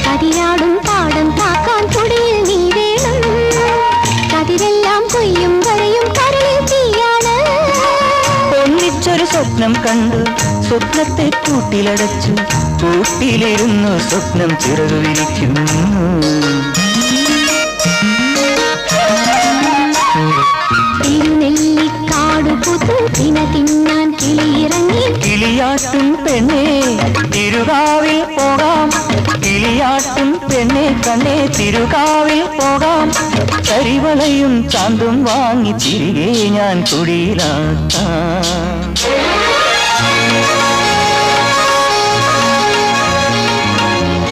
കതിരാടും പാടം കാക്കാൻ പൊടിയിൽ നീ വേണം. കതിരെല്ലാം കൊയ്യും വരെയും കരളിൽ തീയാണ്. ഒന്നിച്ചൊരു സ്വപ്നം കണ്ടു, സ്വപ്നത്തെ കൂട്ടിലടച്ചു, കൂട്ടിലിരുന്നു സ്വപ്നം ചിറകു വിരിക്കുന്നു. തിരുനെല്ലിക്കാടു പുതു തിന തിന്നാൻ കിളിയിറങ്ങി. കിളിയാട്ടും പെണ്ണെ തിരുകാവിൽ പോകാം, കിളിയാട്ടും പെണ്ണെ കണ്ണെ തിരുകാവിൽ പോകാം. കരിവളയും ചാന്തും വാങ്ങി തിരികെ ഞാൻ കുടിയിലാക്കാം.